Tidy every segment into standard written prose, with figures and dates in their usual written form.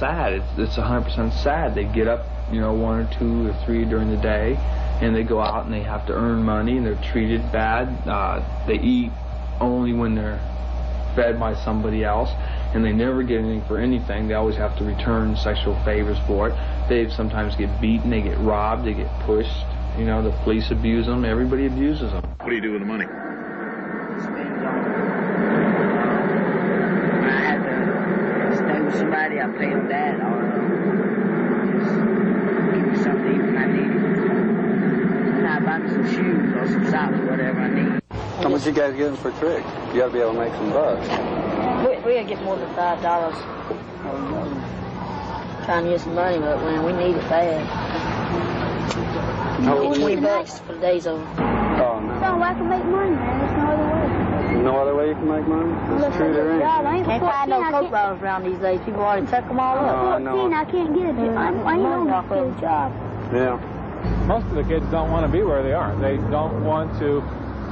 sad. It's 100% sad. They get up, 1 or 2 or 3 during the day, and they go out and they have to earn money, and they're treated bad. They eat only when they're fed by somebody else, and they never get anything for anything. They always have to return sexual favors for it. They sometimes get beaten, they get robbed, they get pushed. The police abuse them. Everybody abuses them. What do you do with the money? I have to stay with somebody, I pay them that, or just give me something to eat when I need it. And I buy me some shoes or some socks, whatever I need. How much you guys getting for a trick? You got to be able to make some bucks. We gotta get more than $5. Trying to get some money, but man, we need it bad. Get $20 for the day's over. Oh, no. That's the only way I can make money, man. There's no other way. No other way you can make money? That's true, there ain't. Can't find no coke bottles around these days. People already took them all up. I can't get a job. I ain't gonna get a job. Yeah. Most of the kids don't want to be where they are. They don't want to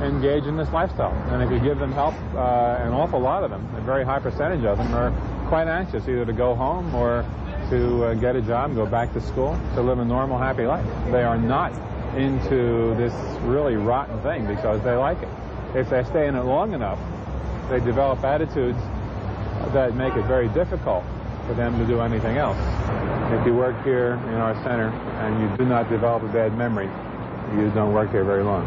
engage in this lifestyle. And if you give them help, an awful lot of them, a very high percentage of them, are quite anxious either to go home or to get a job, go back to school, to live a normal, happy life. They are not into this really rotten thing because they like it. If they stay in it long enough, they develop attitudes that make it very difficult for them to do anything else. If you work here in our center and you do not develop a bad memory, you don't work here very long.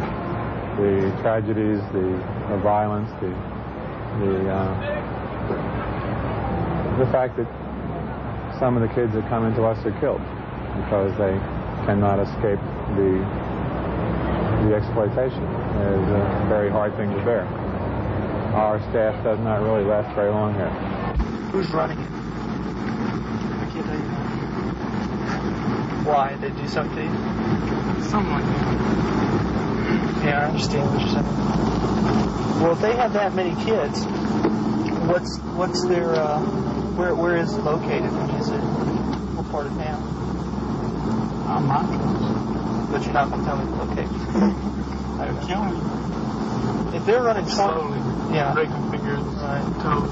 The tragedies, the violence, the fact that some of the kids that come into us are killed because they cannot escape the exploitation is a very hard thing to bear. Our staff does not really last very long here. Who's running it? I can't tell you. Why? They do something to you? Something like that. Yeah, I understand what you're saying. Well, if they have that many kids, what's their where is it located? Is it what part of town? I'm not. But you're not going to tell me the location. They're killing me. If they're running slowly, breaking fingers, toes,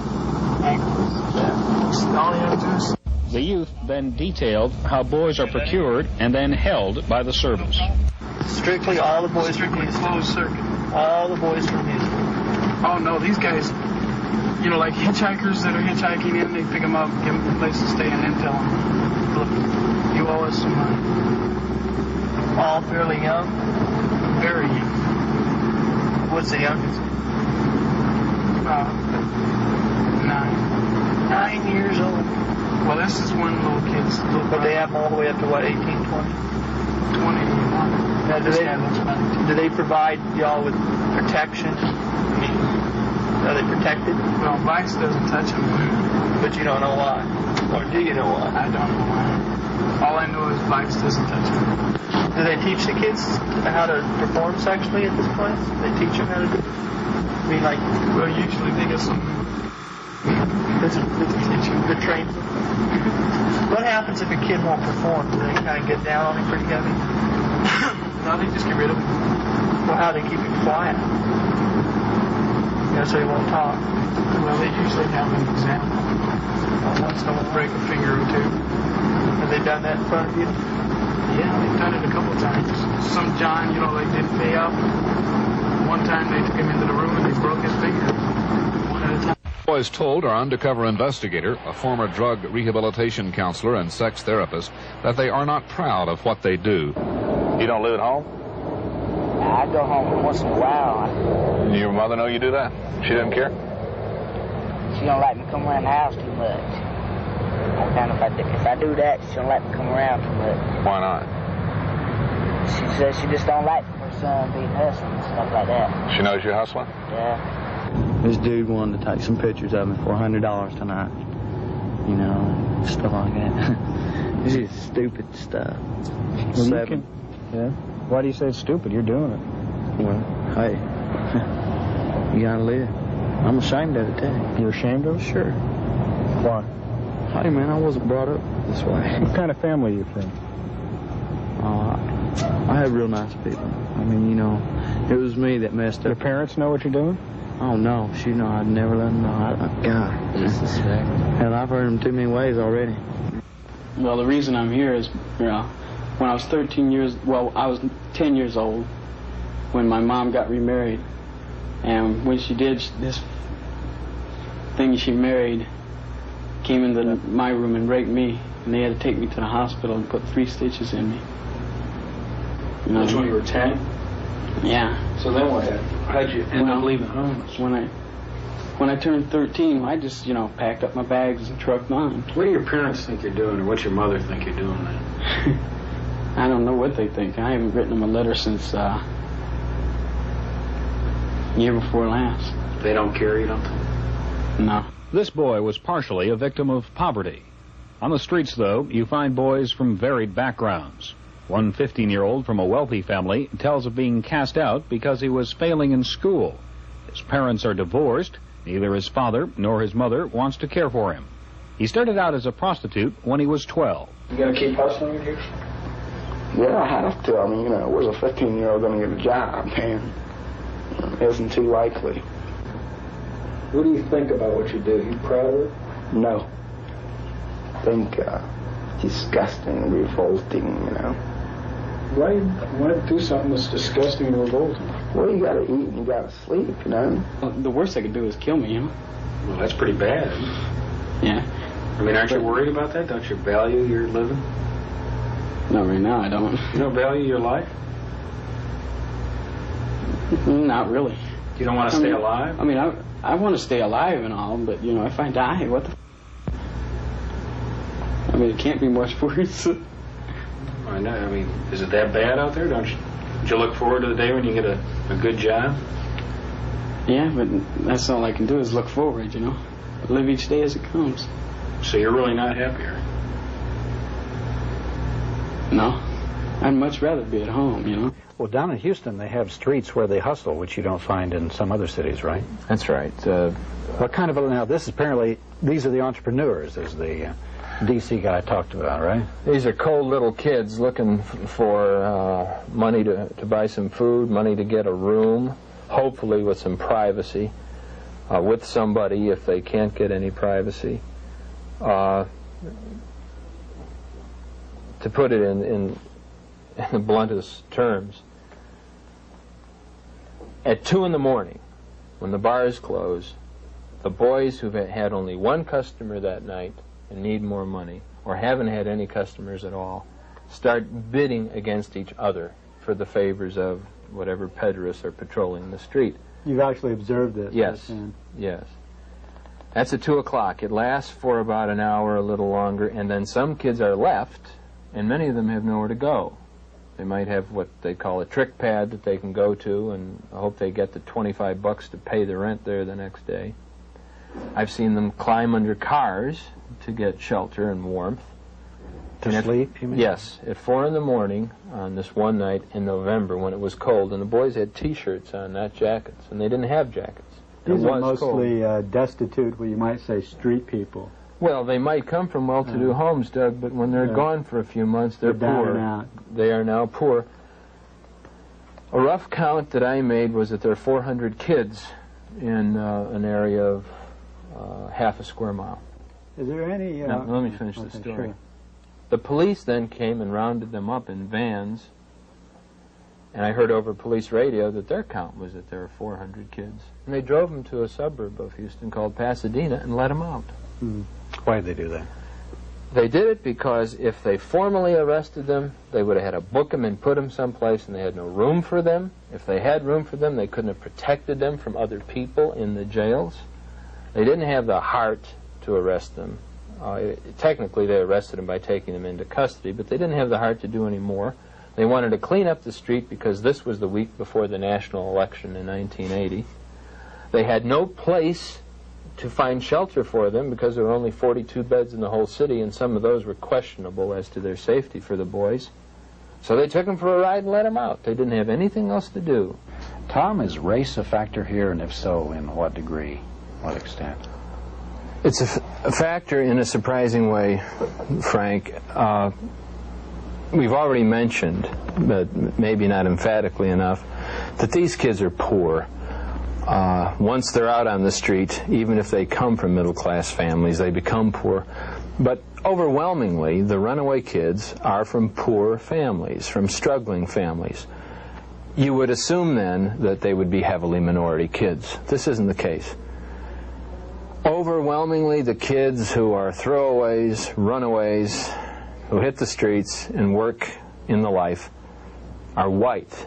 ankles. Yeah. All you have to do is. The youth then detailed how boys are procured and then held by the service. Strictly all the boys from Houston. Closed circuit. All the boys from Houston. Oh no, these guys, like hitchhikers that are hitchhiking in, they pick them up, give them a place to stay, and then tell them, look, you owe us some money. All fairly young? Very young. What's the youngest? About 9. 9 years old. Well, this is one little kid's little But they have them all the way up to what, 18, 20? 21. Now, do they provide y'all with protection? I mean, are they protected? Well, Vice doesn't touch them. But you don't know why? Or do you know why? I don't know why. All I know is Vice doesn't touch them. Do they teach the kids how to perform sexually at this place? They teach them how to do it? I mean, like... Well, usually they get some... The train. What happens if a kid won't perform? Do they kind of get down on him pretty heavy? No, they just get rid of him. Well, how do they keep him quiet? So he won't talk. Well, they usually have an example. Once someone break a finger or two. Have they done that in front of you? Yeah, they've done it a couple of times. Some John, they didn't pay up. One time they took him into the room and they broke his finger. One at a time. Boys told our undercover investigator, a former drug rehabilitation counselor and sex therapist, that they are not proud of what they do. You don't live at home? I go home once in a while. Your mother know you do that? She doesn't care? She don't like me come around the house too much. If I do that, she don't like me come around too much. Why not? She says she just don't like her son being hustling and stuff like that. She knows you're hustling? Yeah. This dude wanted to take some pictures of me for $100 tonight. Stuff like that. This is stupid stuff. Well, yeah? Why do you say it's stupid? You're doing it. Well, hey, you gotta live. I'm ashamed of it, too. You're ashamed of it? Sure. Why? Hey, man, I wasn't brought up this way. What kind of family are you from? I have real nice people. I mean, it was me that messed up. Your parents know what you're doing? Oh, no. I'd never let them know. God. Hell, I've heard them too many ways already. Well, the reason I'm here is, when I was 13 years, well, I was 10 years old when my mom got remarried. And when she did, this thing she married came into my room and raped me. And they had to take me to the hospital and put 3 stitches in me. You know? That's when you were 10? Yeah. So then what happened? How'd you end up leaving home? When I turned 13, I just, packed up my bags and trucked on. What do your parents think you're doing, or what's your mother think you're doing then? I don't know what they think. I haven't written them a letter since year before last. They don't care, you don't think? No. This boy was partially a victim of poverty. On the streets, though, you find boys from varied backgrounds. One 15-year-old from a wealthy family tells of being cast out because he was failing in school. His parents are divorced. Neither his father nor his mother wants to care for him. He started out as a prostitute when he was 12. You gotta keep hustling with you? Yeah, I have to. I mean, where's a 15-year-old going to get a job, man? It isn't too likely. What do you think about what you do? You proud of it? No. I think disgusting, revolting, Why do something that's disgusting and revolting? Well, you gotta eat and you gotta sleep, Well, the worst they could do is kill me, Well, that's pretty bad. Yeah. I mean, aren't you worried about that? Don't you value your living? No, right now I don't. You don't value your life? Not really. You don't want to stay alive? I mean, I want to stay alive and all, but, if I die, what the I mean, it can't be much worse. I know. I mean, is it that bad out there? Don't you look forward to the day when you get a good job? Yeah, but that's all I can do is look forward, Live each day as it comes. So you're really not happy, are you? No. I'd much rather be at home, Well, down in Houston, they have streets where they hustle, which you don't find in some other cities, right? That's right. What kind of now? These are the entrepreneurs, as the D.C. guy talked about, right? These are cold little kids looking for money to buy some food, money to get a room, hopefully with some privacy, with somebody if they can't get any privacy. To put it in the bluntest terms, at 2 in the morning, when the bars close, the boys who've had only one customer that night and need more money, or haven't had any customers at all, start bidding against each other for the favors of whatever pederasts are patrolling the street. You've actually observed this? Yes, yes. That's at 2 o'clock. It lasts for about an hour, a little longer, and then some kids are left, and many of them have nowhere to go. They might have what they call a trick pad that they can go to, and I hope they get the $25 to pay the rent there the next day. I've seen them climb under cars to get shelter and warmth. To sleep, you mean? Yes, at 4 in the morning on this one night in November when it was cold, and the boys had T-shirts on, not jackets, and they didn't have jackets. These are mostly destitute, what you might say, street people. Well, they might come from well-to-do homes, Doug, but when they're gone for a few months, they're poor. Down and out. They are now poor. A rough count that I made was that there are 400 kids in an area of half a square mile. Is there any... Now, let me finish the story. Sure. The police then came and rounded them up in vans, and I heard over police radio that their count was that there were 400 kids. And they drove them to a suburb of Houston called Pasadena and let them out. Why did they do that? They did it because if they formally arrested them, they would have had to book them and put them someplace, and they had no room for them. If they had room for them, they couldn't have protected them from other people in the jails. They didn't have the heart to arrest them. Technically, they arrested them by taking them into custody, but they didn't have the heart to do any more. They wanted to clean up the street because this was the week before the national election in 1980. They had no place to find shelter for them because there were only 42 beds in the whole city, and some of those were questionable as to their safety for the boys. So they took them for a ride and let them out. They didn't have anything else to do. Tom, is race a factor here, and if so, in what degree, what extent? It's a factor in a surprising way, Frank. We've already mentioned, but maybe not emphatically enough, that these kids are poor. Once they're out on the street, even if they come from middle-class families, they become poor. But overwhelmingly, the runaway kids are from poor families, from struggling families. You would assume then that they would be heavily minority kids. This isn't the case. Overwhelmingly, the kids who are throwaways, runaways, who hit the streets and work in the life are white.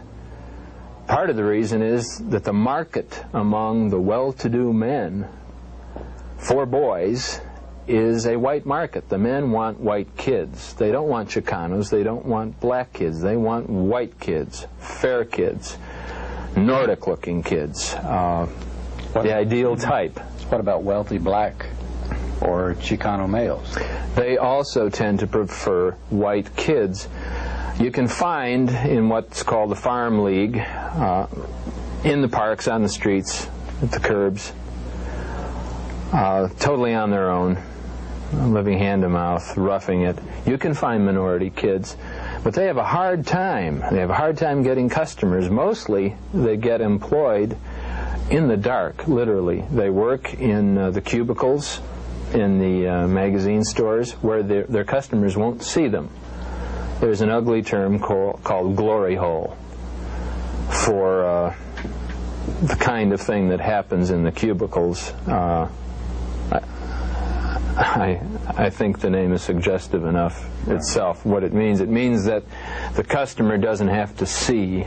Part of the reason is that the market among the well-to-do men for boys is a white market. The men want white kids. They don't want Chicanos. They don't want black kids. They want white kids, fair kids, Nordic-looking kids, the ideal type. What about wealthy black or Chicano males? They also tend to prefer white kids. You can find in what's called the Farm League, in the parks, on the streets, at the curbs, totally on their own, living hand to mouth, roughing it. You can find minority kids, but they have a hard time. They have a hard time getting customers. Mostly they get employed in the dark, literally. They work in the cubicles in the magazine stores where their customers won't see them. There's an ugly term called glory hole for the kind of thing that happens in the cubicles. I think the name is suggestive enough itself. What it means that the customer doesn't have to see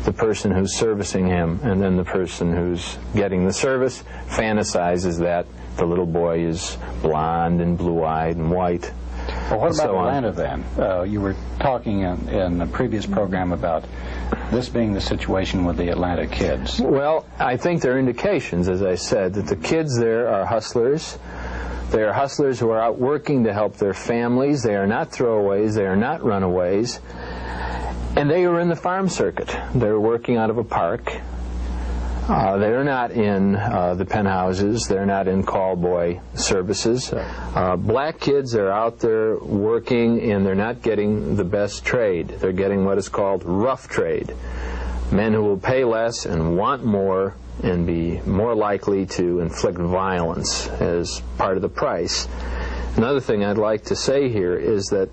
the person who's servicing him, and then the person who's getting the service fantasizes that the little boy is blonde and blue-eyed and white. Well, what about Atlanta then? You were talking in the previous program about this being the situation with the Atlanta kids. Well, I think there are indications, as I said, that the kids there are hustlers. They are hustlers who are out working to help their families. They are not throwaways. They are not runaways. And they are in the farm circuit. They're working out of a park. They're not in the penthouses. They're not in call boy services. Black kids are out there working, and they're not getting the best trade. They're getting what is called rough trade. Men who will pay less and want more and be more likely to inflict violence as part of the price. Another thing I'd like to say here is that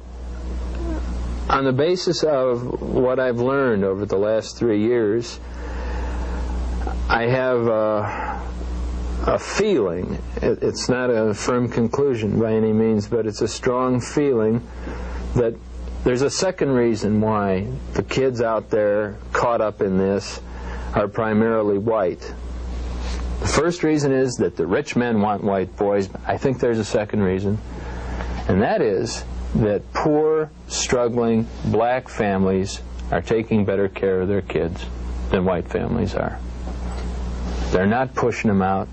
on the basis of what I've learned over the last 3 years, I have a feeling, it's not a firm conclusion by any means, but it's a strong feeling that there's a second reason why the kids out there caught up in this are primarily white. The first reason is that the rich men want white boys. I think there's a second reason, and that is that poor, struggling black families are taking better care of their kids than white families are. They're not pushing them out.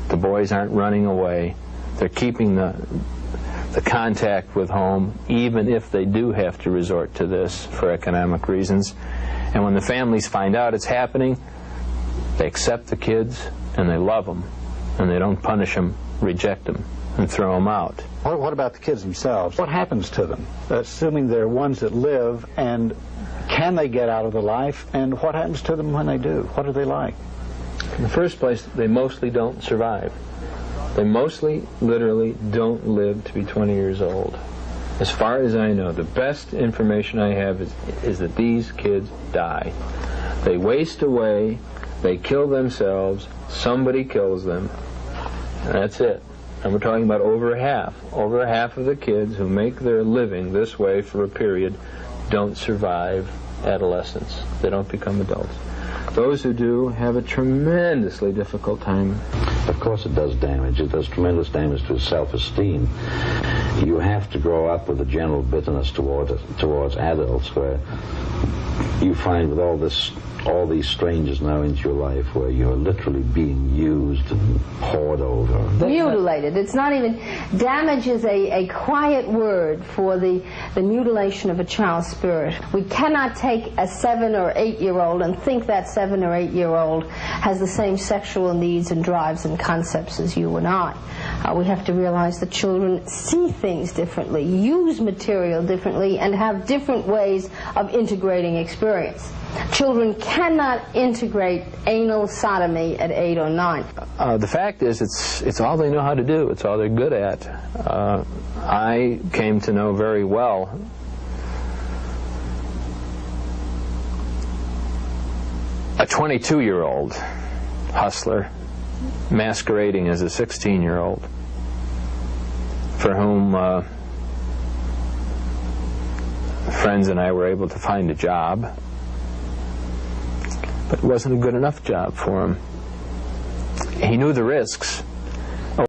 The boys aren't running away. They're keeping the contact with home, even if they do have to resort to this for economic reasons. And when the families find out it's happening, they accept the kids and they love them, and they don't punish them, reject them, and throw them out. What about the kids themselves? What happens to them? Assuming they're ones that live, and can they get out of the life, and what happens to them when they do? What are they like? In the first place, they mostly don't survive. They mostly, literally, don't live to be 20 years old. As far as I know, the best information I have is that these kids die. They waste away, they kill themselves, somebody kills them, and that's it. And we're talking about over half. Over half of the kids who make their living this way for a period don't survive adolescence. They don't become adults. Those who do have a tremendously difficult time. Of course it does damage. It does tremendous damage to self-esteem. You have to grow up with a general bitterness towards adults, where you find with all these strangers now into your life, where you're literally being used and poured over. Mutilated. It's not even... Damage is a quiet word for the mutilation of a child's spirit. We cannot take a 7 or 8-year-old and think that 7 or 8-year-old has the same sexual needs and drives and concepts as you and I. We have to realize that children see things differently, use material differently, and have different ways of integrating experience. Children cannot integrate anal sodomy at 8 or 9. The fact is, it's all they know how to do. It's all they're good at. I came to know very well a 22-year-old hustler masquerading as a 16-year-old for whom friends and I were able to find a job, but it wasn't a good enough job for him. He knew the risks.